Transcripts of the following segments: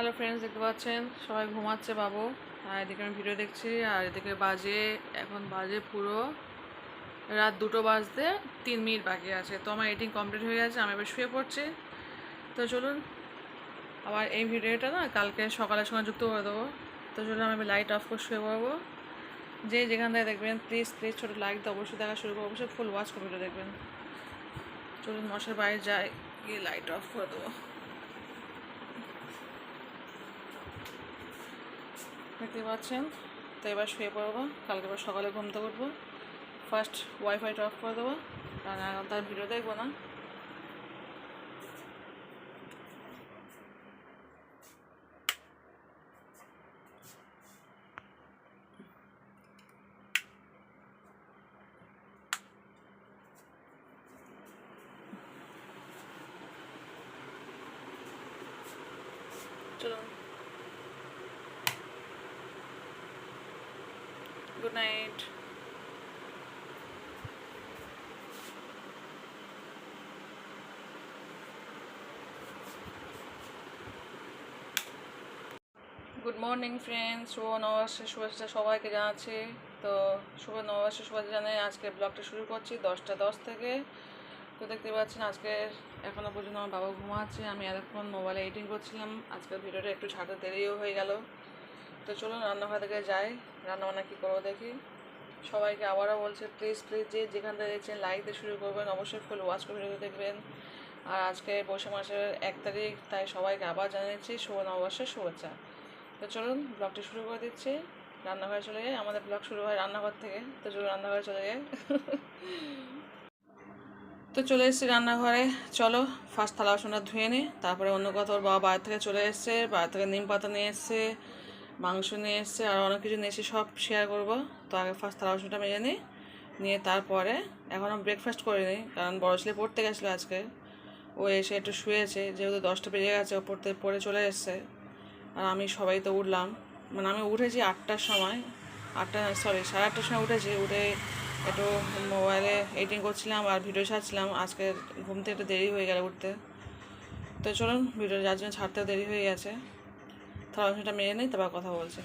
Hello friends, দেখতে পাচ্ছেন সবাই ঘুমাচ্ছে বাবু। আর এদিকে আমি ভিডিও দেখছি, আর এদিকে এখন বাজে পুরো রাত 2টো বাজতে 3 মিনিট বাকি আছে। তো আমার এডিটিং কমপ্লিট হয়ে গেছে, আমি এবার শুয়ে পড়ছি। তো চলুন, আবার এই ভিডিওটা না কালকে সকালের সঙ্গে যুক্ত করে দেবো। তো চলুন, আমি লাইট অফ করে শুয়ে পড়বো। যে যেখান থেকে দেখবেন প্লিজ প্লিজ ছোটো লাইক দিয়ে অবশ্যই দেখা শুরু করবো, অবশ্যই ফুল ওয়াচ করে ভিডিও দেখবেন। চলুন মশার বাইরে যাই, গিয়ে লাইট অফ করে দেবো। দেখতে পাচ্ছেন, তো এবার শুয়ে পড়বো, কালকে এবার সকালে ঘুম থেকে উঠবো। ফার্স্ট ওয়াইফাইটা অফ করে দেবো, কারণ এখন তার ভিডিও দেখবো না। চলুন, good night. Good morning friends, শুভ নববর্ষের শুভেচ্ছা সবাইকে জানাচ্ছি। তো শুভ নববর্ষের শুভেচ্ছা জানাই আজকে ব্লগটা শুরু করছি 10টা 10 থেকে। তো দেখতে পাচ্ছেন আজকে এখনও পর্যন্ত আমার বাবা ঘুমাচ্ছে, আমি এতক্ষণ মোবাইলে এডিটিং করছিলাম। আজকের ভিডিওটা একটু ছাড়তে দেরিও হয়ে গেল। তো চলুন রান্নাঘর থেকে যাই, রান্নাবান্না কী করবো দেখি। সবাইকে আবারও বলছে প্লিজ প্লিজ যে যেখান থেকে দেখছেন লাইক দিয়ে শুরু করবেন, অবশ্যই ফুল ওয়াচ করে ভিডিও দেখবেন। আর আজকে বৈশাখ মাসের 1 তারিখ, তাই সবাইকে আবার জানিয়েছি শুভ নববর্ষের শুভেচ্ছা। তো চলুন ব্লগটি শুরু করে দিচ্ছি। রান্নাঘরে চলে যাই, আমাদের ব্লগ শুরু হয় রান্নাঘর থেকে। তো চলুন রান্নাঘরে চলে যাই। তো চলে এসেছি রান্নাঘরে। চলো ফার্স্ট থালা বাসনটা ধুয়ে নিই, তারপরে অন্য কথা। ওর বাবা বাইরে থেকে চলে এসছে, বাইরে থেকে নিম পাতা নিয়ে এসছে, মাংস নিয়ে এসছে, আর অনেক কিছু নিয়ে এসে সব শেয়ার করবো। তো আগে ফার্স্ট থালা বাসনটা মেজে নিই, নিয়ে তারপরে এখনও ব্রেকফাস্ট করিনি, কারণ বড় ছেলে পড়তে গেছিলো আজকে। ও এসে একটু শুয়েছে, যেহেতু 10টা বেজে গেছে, ও পড়ে চলে এসছে। আর আমি সবাই তো উঠলাম, মানে আমি উঠেছি 8টার সময়, 8:30 সময় উঠেছি। উঠে একটু মোবাইলে এডিটিং করছিলাম আর ভিডিও ছাড়ছিলাম। আজকে ঘুম থেকে একটু দেরি হয়ে গেল উঠতে। তো চলুন, ভিডিও যার জন্য ছাড়তেও দেরি হয়ে গেছে। থালা বাসনটা মেরে নিই, তারপর কথা বলছি।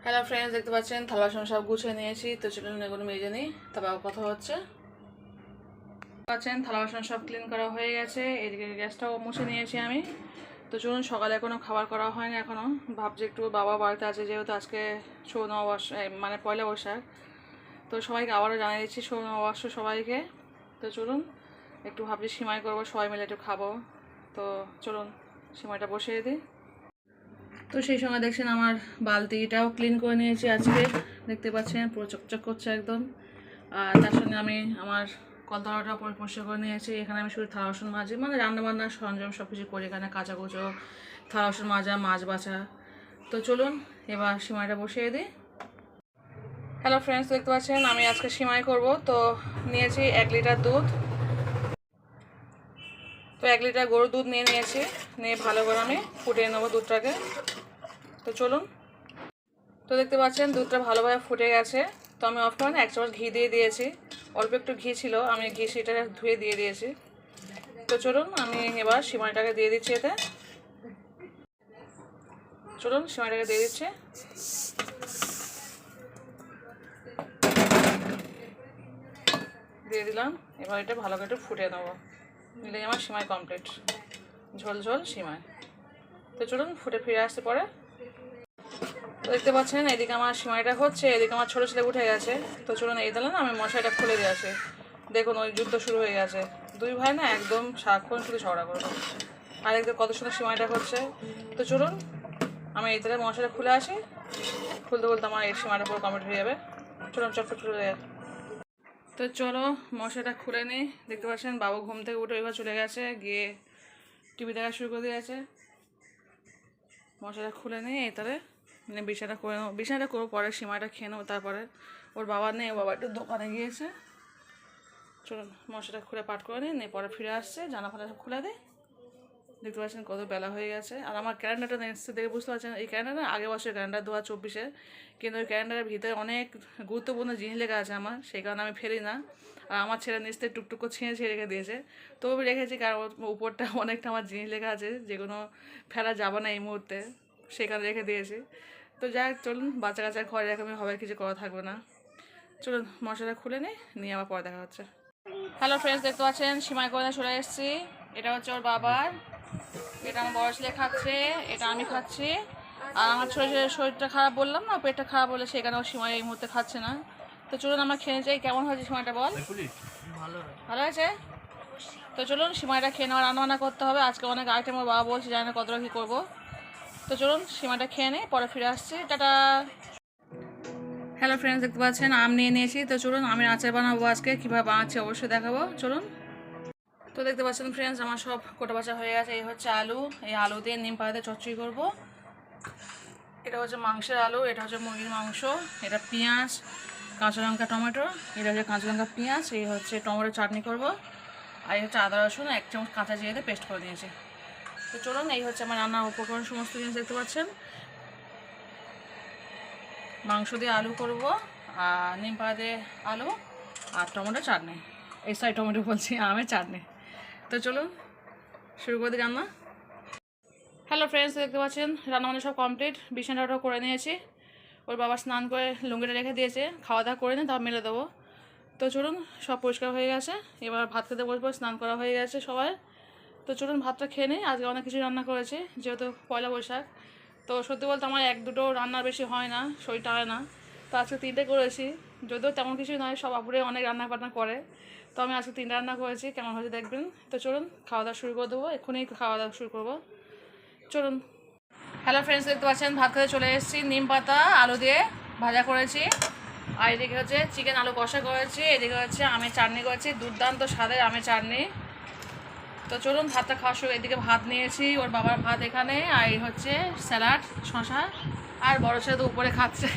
হ্যালো ফ্রেন্ডস, দেখতে পাচ্ছেন থালা বাসন সব গুছিয়ে নিয়েছি। তো চলুন এগুলো মেজে নিই, তারপর কথা হচ্ছে। পাচ্ছেন থালা বাসন সব ক্লিন করা হয়ে গেছে, এদিকে গ্যাসটাও মুছে নিয়েছি আমি। তো চলুন, সকালে কোনো খাবার করা হয়নি এখনও। ভাবছি একটু বাবা বাড়িতে আছে, যেহেতু আজকে শুভ নববর্ষ, মানে পয়লা বৈশাখ। তো সবাইকে আবারও জানিয়ে দিচ্ছি শুভ নববর্ষ সবাইকে। তো চলুন, একটু ভাবছি সিমাই করবো, সবাই মিলে একটু খাবো। তো চলুন সিমাইটা বসিয়ে দিই। তো সেই সময় দেখছেন আমার বালতিটাও ক্লিন করে নিয়েছি আজকে। দেখতে পাচ্ছেন পুরো চকচক করছে একদম। আর তার সঙ্গে আমি আমার কলতলাটা পরিষ্কার করে নিয়েছি। এখানে আমি শুধু থালা বাসন মাজি, মানে রান্নাবান্নার সরঞ্জাম সব কিছু করি এখানে, কাঁচা কুচো, থালা বাসন মাজা, মাছ বাছা। তো চলুন এবার সিমাইটা বসিয়ে দিই। হ্যালো ফ্রেন্ডস, দেখতে পাচ্ছেন আমি আজকে সিমাই করব। তো নিয়েছি 1 লিটার দুধ। তো 1 লিটার গরুর দুধ নিয়েছি, নিয়ে ভালো করে আমি ফুটিয়ে নেবো দুধটাকে। তো চলুন, তো দেখতে পাচ্ছেন দুধটা ভালোভাবে ফুটে গেছে। তো আমি অফ করে 1 চামচ ঘি দিয়ে দিয়েছি। অল্প একটু ঘি ছিল, আমি ঘি সেটা ধুয়ে দিয়ে দিয়েছি। তো চলুন আমি এবার সিমাইটাকে দিয়ে দিচ্ছি এতে। চলুন সিমাইটাকে দিয়ে দিচ্ছি। দিয়ে দিলাম। এবার এটা ভালো করে একটু ফুটিয়ে নেবো, নিলেই আমার সিমাই কমপ্লিট, ঝোল ঝোল সিমাই। তো চলুন ফুটে ফিরে আসতে পরে। তো দেখতে পাচ্ছেন এদিকে আমার সিমাইটা হচ্ছে, এদিকে আমার ছোটো ছেলে উঠে গেছে। তো চলুন এই দিলেন আমি মশাইটা খুলে দিয়ে আসি। দেখুন ওই যুদ্ধ শুরু হয়ে গেছে, দুই ভাই না একদম সারাক্ষণ শুধু ঝগড়া করবো। আর একদম কত সুন্দর সিমাইটা হচ্ছে। তো চলুন আমি এই তালে মশাইটা খুলে আসি, খুলতে খুলতে আমার এই সিমাইটা পুরো কমপ্লিট হয়ে যাবে। চলুন চটফট খুলে দেয়। তো চলো মশাইটা খুলে নিই। দেখতে পাচ্ছেন বাবু ঘুম থেকে উঠে ওইভাবে চলে গেছে, গিয়ে টিভি দেখা শুরু করে দিয়েছে। মশাটা খুলে নিই এই তারে, মানে বিছানাটা করে নেবো, বিছানাটা করবো পরে, সিমাইটা খেয়ে নেবো তারপরে। ওর বাবা নেই, ও বাবা একটু দোকানে গিয়েছে। চলুন মশাটা খুলে পাট করে নিই, নিয়ে পরে ফিরে আসছে, জানা ফানা সব খুলে দিই। দেখতে পাচ্ছেন কত বেলা হয়ে গেছে। আর আমার ক্যালেন্ডারটা এসছে দেখে বুঝতে পারছেন, এই ক্যালেন্ডার না আগে বছর ক্যালেন্ডার 2024-এ, কিন্তু ওই ক্যালেন্ডারের ভিতরে অনেক গুরুত্বপূর্ণ জিনিস লেখা আছে আমার, সেই কারণে আমি ফেলি না। আর আমার ছেলে নিচতে টুকটুক করে ছিঁড়ে ছিঁড়ে রেখে দিয়েছে, তবু রেখেছি কারণ উপরটা অনেকটা আমার জিনিস লেখা আছে যেগুলো ফেলা যাবে না এই মুহূর্তে, সেখানে রেখে দিয়েছি। তো যাই হোক, চলুন বাচ্চা কাচ্চা ঘরে এরকমই হবে, কিছু করা থাকবে না। চলুন মশলাটা খুলে নিয়ে আবার পরে দেখা হচ্ছে। হ্যালো ফ্রেন্ডস, দেখতে পাচ্ছেন সিমাই করে চলে এসেছি। এটা হচ্ছে ওর বাবার, এটা আমার বড় ছেলে খাচ্ছে, এটা আমি খাচ্ছি। আর আমার ছোটো ছেলের শরীরটা খারাপ বললাম না, পেটটা খারাপ বলে, সেখানে ও সিমাই এই মুহূর্তে খাচ্ছে না। তো চলুন আমরা খেয়ে যাই। কেমন হয়েছে সিমাইটা বল? ভালো হয়েছে। তো চলুন সিমাইটা খেয়ে নেওয়া, রান্নাবান্না করতে হবে আজকে অনেক আইটেম, ওর বাবা বলছে জানি না কতটা কী করবো। তো চলুন সিমাইটা খেয়ে নিই, পরে ফিরে আসছি। টাটা। হ্যালো ফ্রেন্ডস, দেখতে পাচ্ছেন আম নিয়ে নিয়েছি। তো চলুন আমি আচার বানাবো আজকে, কীভাবে বানাচ্ছি অবশ্যই দেখাবো, চলুন। তো দেখতে পাচ্ছেন ফ্রেন্ডস আমার সব কোটা বাছা হয়ে গেছে। এই হচ্ছে আলু, এই আলু দিয়ে নিম পাতাতে চচ্চড়ি করবো। এটা হচ্ছে মাংসের আলু, এটা হচ্ছে মুরগির মাংস, এটা পেঁয়াজ, কাঁচা লঙ্কা, টমেটো, এটা হচ্ছে কাঁচা লঙ্কা পেঁয়াজ, এই হচ্ছে টমেটো চাটনি করব। আর এই হচ্ছে আদা রসুন 1 চামচ কাঁচা জিরে পেস্ট করে দিয়েছি। তো চলুন, এই হচ্ছে আমার রান্নার উপকরণ, সমস্ত জিনিস দেখতে পাচ্ছেন। মাংস দিয়ে আলু করব, আর নিম পাতা দিয়ে আলু, আর টমেটো চাটনি, এই সাইড টমেটো বলছি, আমের চাটনি। তো চলুন শুরু করে দিই রান্না। হ্যালো ফ্রেন্ডস, দেখতে পাচ্ছেন রান্নাবান্না সব কমপ্লিট, বিছানাটাও করে নিয়েছি। ওর বাবা স্নান করে লুঙ্গিটা রেখে দিয়েছে, খাওয়া দাওয়া করে নিয়ে তাও মেলে দেবো। তো চলুন, সব পরিষ্কার হয়ে গেছে, এবার ভাত খেতে বসবো, স্নান করা হয়ে গেছে সবাই। তো চলুন ভাতটা খেয়ে নিই। আজকে অনেক কিছু রান্না করেছি যেহেতু পয়লা বৈশাখ। তো সত্যি বলতে আমার 1-2 রান্নার বেশি হয় না, শরীরটা হয় না। তো আজকে 3টে করেছি, যদিও তেমন কিছুই নয়, সব আপুরে অনেক রান্না বান্না করে। তো আমি আজকে 3টে রান্না করেছি, কেমন হয়েছে দেখবেন। তো চলুন খাওয়া দাওয়া শুরু করে দেবো, এক্ষুনি খাওয়া দাওয়া শুরু করবো, চলুন। হ্যালো ফ্রেন্ডস, দেখতে পাচ্ছেন ভাত খেতে চলে এসেছি। নিম পাতা আলু দিয়ে ভাজা করেছি, আর এদিকে হচ্ছে চিকেন আলু কষা করেছি, এদিকে হচ্ছে আমের চাটনি করেছি, দুর্দান্ত স্বাদের আমের চাটনি। তো চলুন ভাতটা খাওয়া শুরু। এদিকে ভাত নিয়েছি, ওর বাবার ভাত এখানে, আর এই হচ্ছে স্যালাড, শশা, আর বড় ছেলে তো উপরে খাচ্ছে।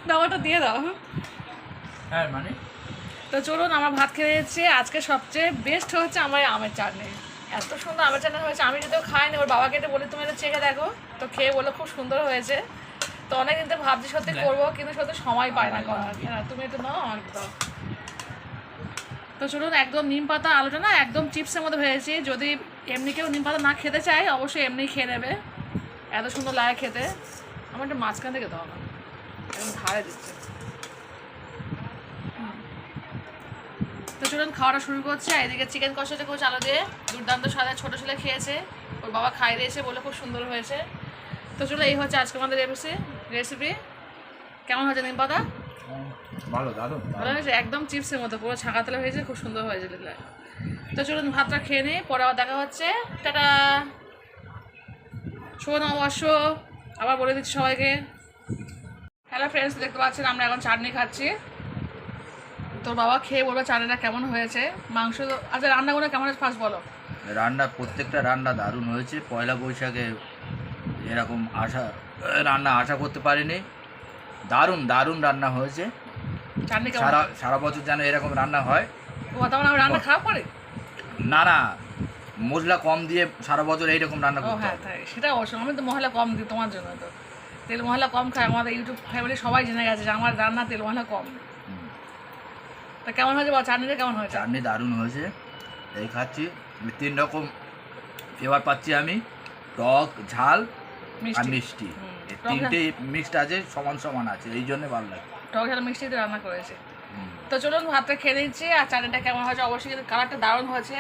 দাওয়াটা দিয়ে দাও। হ্যাঁ মানে তো চলুন আমরা ভাত খেয়ে নিচ্ছি। আজকে সবচেয়ে বেস্ট হচ্ছে আমার আমের চাটনি, এত সুন্দর আমের চাটনি হয়েছে। আমি যদিও খাইনি, ওর বাবাকে এটা বলে তুমি এটা চেখে দেখো, তো খেয়ে বলে খুব সুন্দর হয়েছে। তো অনেকদিন তো ভাবছি সত্যি করবো, কিন্তু সত্যি সময় পাই না করার। হ্যাঁ তুমি একটু নাও, আমার দাও। তো চলুন, একদম নিম পাতা আলুটা না একদম চিপসের মধ্যে ভেজেছি। যদি এমনি কেউ নিম পাতা না খেতে চায় অবশ্যই এমনি খেয়ে নেবে, এত সুন্দর লাগে খেতে। আমার একটু মাঝখান থেকে দাও না, একদম ধারে দিচ্ছে। তো চলুন খাওয়াটা শুরু করছে। এদিকে চিকেন কষাটা করছে আলু দিয়ে, দুর্দান্ত স্বাদে, ছোটো ছেলে খেয়েছে, ওর বাবা খাই দিয়েছে বলে খুব সুন্দর হয়েছে। তো চলো, এই হচ্ছে আজকে আমাদের রেসিপি। কেমন হয়েছে নিম পাতা? ভালো, দারুণ ভালো হয়েছে, একদম চিপসের মতো, পুরো ছাঁকা তেলে হয়েছে, খুব সুন্দর হয়েছে। তো চলুন ভাতটা খেয়ে নিই, পরে আবার দেখা হচ্ছে। টাটা। শুভ নববর্ষ আবার বলে দিচ্ছি সবাইকে। হ্যালো ফ্রেন্ডস, দেখতে পাচ্ছেন আমরা এখন চাটনি খাচ্ছি। তোর বাবা খেয়ে বলবে চাটনিটা কেমন হয়েছে। মাংস আচ্ছা, রান্নাগুলো কেমন হয়েছে ফার্স্ট বলো। রান্না, প্রত্যেকটা রান্না দারুণ হয়েছে। পয়লা বৈশাখে এরকম রান্না আশা করতে পারিনি। দারুণ দারুণ রান্না হয়েছে। চাটনি কেমন? সারা বছর যেন এরকম রান্না হয়। ও তেমন আমি রান্না খারাপ করি না না, মশলা কম দিয়ে সারা বছর এইরকম রান্না ও করতে হ্যাঁ হয়। তাই, সেটা অবশ্য আমি তো মশলা কম দিই তোমার জন্য। তো তেল মশলা কম খাই, আমাদের ইউটিউব ফ্যামিলি সবাই জেনে গেছে যে আমার রান্না তেল মশলা কম। তা কেমন হয়েছে বা চাটনিটা কেমন হয়েছে? চাটনি দারুণ হয়েছে। এই খাচ্ছি, 3 রকম ফ্লেভার পাচ্ছি আমি, টক, ঝাল আর মিষ্টি। এই 3টে মিক্সড আছে, সমান সমান আছে, এই জন্য ভালো লাগে। টক ঝাল মিষ্টিতে রান্না করেছে। তো চলুন ভাতটা খেয়ে নিচ্ছি। আর চাটনিটা কেমন হয়েছে অবশ্যই, কিন্তু কালারটা দারুণ হয়েছে।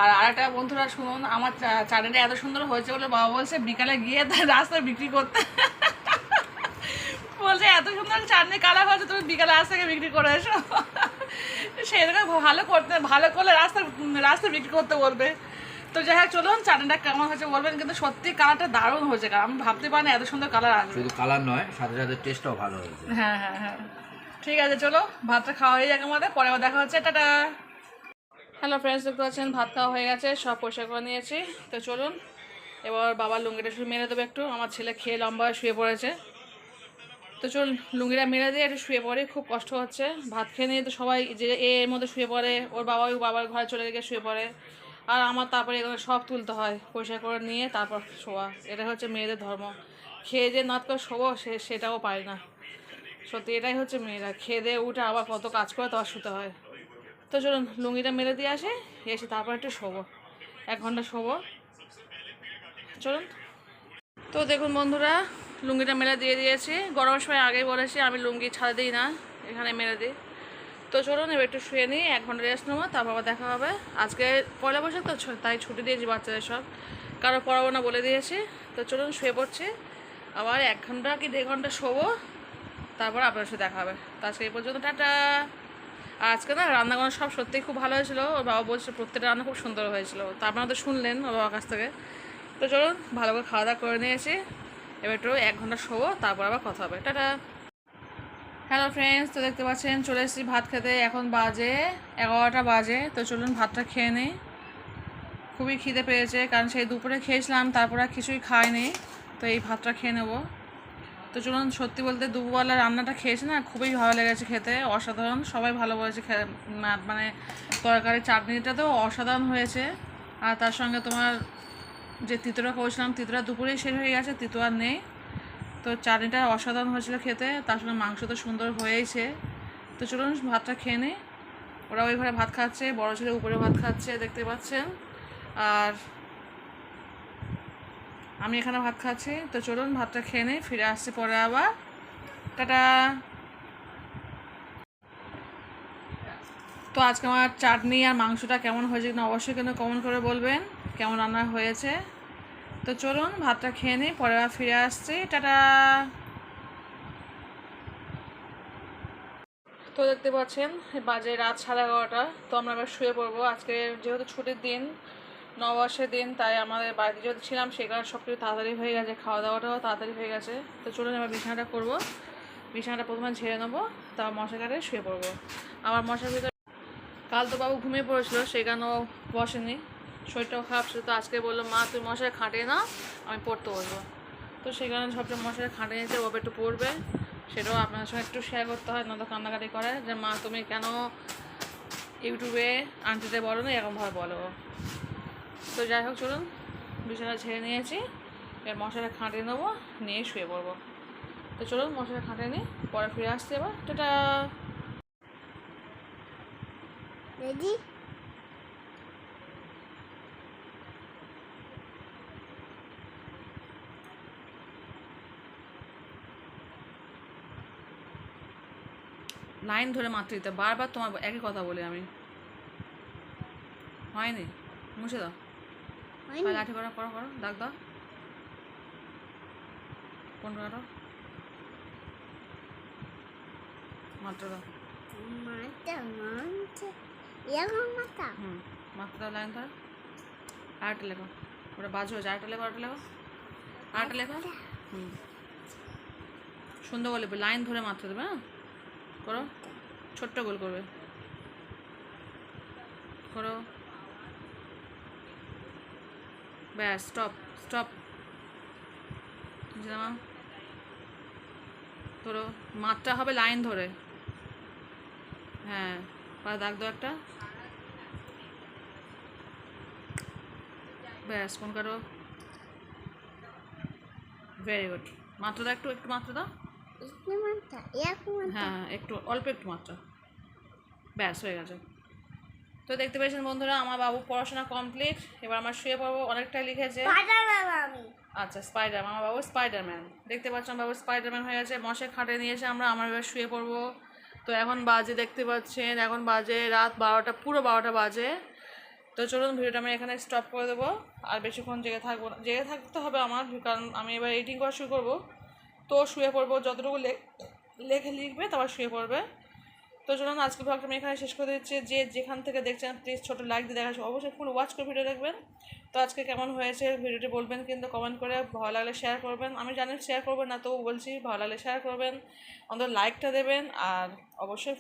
আর আরেকটা বন্ধুরা শুনুন, আমার চাটনিটা এত সুন্দর হয়েছে বলে বাবা বলছে বিকালে গিয়ে রাস্তায় বিক্রি করতে। বলছে এত সুন্দর চাটনি কালার হয়েছে, তুমি বিকালে আজ থেকে বিক্রি করে এসো। সেরকম ভালো করলে রাস্তায় বিক্রি করতে বলবে। তো যাই হোক, চলুন চাটনিটা কেমন হয়েছে বলবেন, কিন্তু সত্যি কালারটা দারুণ হয়েছে। কারণ আমি ভাবতে পারিনি এত সুন্দর কালার আসবে। শুধু কালার নয়, সাথে সাথে টেস্টটাও ভালো হয়েছে। হ্যাঁ হ্যাঁ হ্যাঁ, ঠিক আছে চলো ভাতটা খাওয়া হয়ে যাক আমাদের, পরে আবার দেখা হচ্ছে। টাটা। হ্যালো ফ্রেন্ডস, দেখতে পাচ্ছেন ভাত খাওয়া হয়ে গেছে, সব পরিষ্কার করে নিয়েছি। তো চলুন এবার বাবার লুঙ্গিটা শুধু মেরে দেবো একটু। আমার ছেলে খেয়ে লম্বা শুয়ে পড়েছে। তো চল লুঙ্গিটা মেরে দিয়ে একটু শুয়ে পড়ে, খুব কষ্ট হচ্ছে। ভাত খেয়ে নিয়ে তো সবাই যে এর মধ্যে শুয়ে পড়ে, ওর বাবার ঘরে চলে গিয়ে শুয়ে পড়ে, আর আমার তারপরে এগুলো সব তুলতে হয়, পরিষ্কার করে নিয়ে তারপর শোয়া। এটা হচ্ছে মেয়েদের ধর্ম। খেয়ে যে নাত করে শোবো সেটাও পারি না। সত্যি এটাই হচ্ছে মেয়েরা, খেয়ে দিয়ে উঠে আবার কত কাজ করে তো শুতে হয়। তো চলুন লুঙ্গিটা মেরে দিয়ে আসে, এসে তারপর একটু শোবো, 1 ঘন্টা শোবো। চলুন। তো দেখুন বন্ধুরা, লুঙ্গিটা মেলে দিয়ে দিয়েছি। গরমের সময় আগেই বলেছি আমি লুঙ্গি ছাড়া দিই না, এখানে মেরে দিই। তো চলুন এবার একটু শুয়ে নিই, 1 ঘন্টা রেস্ট নেবো, তারপর আবার দেখা হবে। আজকে পয়লা বৈশাখ তো, তাই ছুটি দিয়েছি বাচ্চাদের সব, কারো পড়াবো না বলে দিয়েছি। তো চলুন শুয়ে পড়ছি, আবার 1 ঘন্টা কি 1.5 ঘন্টা শোবো, তারপর আপনার সাথে দেখা হবে। তো আজকে এই পর্যন্ত, টাটা। আর আজকে না রান্নাগুলো সব সত্যিই খুব ভালো হয়েছিল। ওর বাবা বলছে প্রত্যেকটা রান্না খুব সুন্দর হয়েছিল, তো আপনারা তো শুনলেন ওর বাবার কাছ থেকে। তো চলুন ভালো করে খাওয়া দাওয়া করে নিয়েছি, এবার একটু 1 ঘন্টা শোবো, তারপর আবার কথা হবে, টাটা। হ্যালো ফ্রেন্ডস, তো দেখতে পাচ্ছেন চলে এসেছি ভাত খেতে। এখন বাজে 11টা বাজে। তো চলুন ভাতটা খেয়ে নিই, খুবই খিদে পেয়েছে, কারণ সেই দুপুরে খেয়েছিলাম, তারপর আর কিছুই খাইনি। তো এই ভাতটা খেয়ে নেবো। তো চলুন, সত্যি বলতে দুপুরবেলা রান্নাটা খেয়েছি না, খুবই ভালো লেগেছে খেতে, অসাধারণ। সবাই ভালো বলেছে, মানে তরকারি চাটনিটা তো অসাধারণ হয়েছে। আর তার সঙ্গে তোমার যে তিতোটা করেছিলাম, তিতোটা দুপুরেই শেষ হয়ে গেছে, তিতো আর নেই। তো চাটনিটা অসাধারণ হয়েছিল খেতে, তার সঙ্গে মাংস তো সুন্দর হয়েইছে। তো চলুন ভাতটা খেয়ে নিই। ওরা ওই ঘরে ভাত খাচ্ছে, বড় ছেলে উপরে ভাত খাচ্ছে, দেখতে পাচ্ছেন, আর আমি এখানে ভাত খাচ্ছি। তো চলুন ভাতটা খেয়ে নিই, ফিরে আসছি পরে আবার, টাটা। তো আজকে আমার চাটনি আর মাংসটা কেমন হয়েছে কিনা অবশ্যই কিন্তু কমেন্ট করে বলবেন কেমন রান্না হয়েছে। তো চলুন ভাতটা খেয়ে নিই, পরে আবার ফিরে আসছি, টাটা। তো দেখতে পাচ্ছেন বাজে রাত 11:30। তো আমরা এবার শুয়ে পড়বো। আজকে যেহেতু ছুটির দিন, নববর্ষের দিন, তাই আমাদের বাড়িতে যেহেতু ছিলাম সেই কারণে সব কিছু তাড়াতাড়ি হয়ে গেছে, খাওয়া দাওয়াটাও তাড়াতাড়ি হয়ে গেছে। তো চলুন এবার বিছানাটা করবো। বিছানাটা প্রথমে ঝেড়ে নেবো, তারপর মশা কাটে শুয়ে পড়বো। আমার মশার ভিতরে কাল তো বাবু ঘুমিয়ে পড়েছিল, সেই কারণেও বসেনি, শরীরটাও খারাপ ছিল। তো আজকে বললো মা তুই মশারি খাটিয়ে নাও, আমি পড়তে বসবো। তো সেই কারণে সবচেয়ে মশারি খাটিয়ে নিয়েছে, বাবা একটু পড়বে, সেটাও আপনার সঙ্গে একটু শেয়ার করতে হয়, নয়তো কান্নাকাটি করে যে মা তুমি কেন ইউটিউবে আন্টিতে বলো না, এরকমভাবে বলো। তো যাই হোক চলুন, বিছানা ঝেড়ে নিয়েছি, এবার মশারি খাটিয়ে নেবো, নিয়ে শুয়ে পড়বো। তো চলুন মশারি খাটিয়ে নিই, পরে ফিরে আসছি এবার, টাটা। রেডি? লাইন ধরে মাত্র দিতে, বারবার তোমার একই কথা বলি আমি, হয়নি, মুছে দাও, লাঠি করো করো করো, দাগ দাও, কোন করো, মাত্র দাও, মাথা মাথা এরকম মাথা মাত্র দাও, লাইন ধরো, আরেকটা লেখো, ওটা বাজ হয়েছে, আরেকটা লেখো, আরেকটা লেখো, আরেকটা লেখো, সুন্দর বলে লাইন ধরে মাত্র দেবে, হ্যাঁ করো, ছোট্ট গোল করবে, করো, ব্যাস, স্টপ স্টপ, জামা ধরো, মাত্রা হবে লাইন ধরে, হ্যাঁ, পরে দাগ দাও একটা, ব্যাস কোন কারো, ভেরি গুড, মাত্রা দাও, একটু একটু মাত্রা দাও, মাথা এরকম মাথা হ্যাঁ একটু অল্প একটু মাত্রা, ব্যাস হয়ে গেছে। তো দেখতে পেয়েছেন বন্ধুরা, আমার বাবু পড়াশোনা কমপ্লিট, এবার আমার শুয়ে পড়বো, অনেকটাই লিখেছে। আমি আচ্ছা স্পাইডার, আমার বাবু স্পাইডারম্যান, দেখতে পাচ্ছেন বাবু স্পাইডারম্যান হয়ে গেছে, মশাই খাটে নিয়েছে, আমার এবার শুয়ে পড়বো। তো এখন বাজে দেখতে পাচ্ছেন, এখন বাজে রাত 12টা, পুরো 12টা বাজে। তো চলুন ভিডিওটা আমি এখানে স্টপ করে দেবো, আর বেশিক্ষণ জেগে থাকবো না, জেগে থাকতে হবে আমার, কারণ আমি এবার এডিটিং করা শুরু করবো। তো শুয়ে পড়বো, যতটুকু লেখে লিখবে তারপর শুয়ে পড়বে। তো চলুন আজকে ব্লগটা আমি এখানে শেষ করে দিচ্ছি। যে যেখান থেকে দেখছেন প্লিজ ছোটো লাইক দিয়ে দেখা, অবশ্যই ফুল ওয়াচ করে ভিডিও দেখবেন। তো আজকে কেমন হয়েছে ভিডিওটি বলবেন কিন্তু কমেন্ট করে, ভালো লাগলে শেয়ার করবেন, আমি জানি শেয়ার করবেন না, তবু বলছি ভালো লাগলে শেয়ার করবেন, অন্তত লাইকটা দেবেন, আর অবশ্যই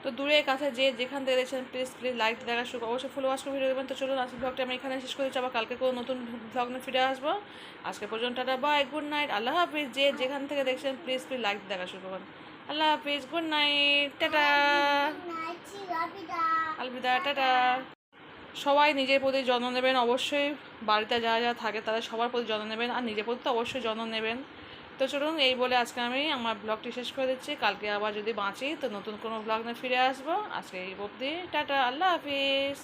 তো দূরে কাছে যে যেখান থেকে দেখছেন প্লিজ লাইক দেখা শুরু অবশ্যই ফুল ওয়াশ করে ভিডিও দেবেন। তো চলুন আজকে ব্লগটা আমি এখানে শেষ করে দিচ্ছি, আবার কালকে কোনো নতুন ব্লগ নিয়ে ফিরে আসবো। আজকে পর্যন্ত টাটা বাই, গুড নাইট, আল্লাহ হাফিজ। যে যেখান থেকে দেখছেন প্লিজ লাইক দেখা শুরু করুন। আল্লাহ হাফিজ, গুড নাইট, টাটা, নাচি রাবিদা আলবিদা, টাটা। সবাই নিজের প্রতি যত্ন নেবেন, অবশ্যই বাড়িতে যারা যারা থাকে তাদের সবার প্রতি যত্ন নেবেন, আর নিজের প্রতি তো অবশ্যই যত্ন নেবেন। তো চলুন এই বলে আজকে আমি আমার ব্লগটি শেষ করে দিচ্ছি। কালকে আবার যদি বাঁচি তো নতুন কোনো ব্লগ নিয়ে ফিরে আসবো। আজকে এই অবধি, টাটা, আল্লাহ হাফিজ।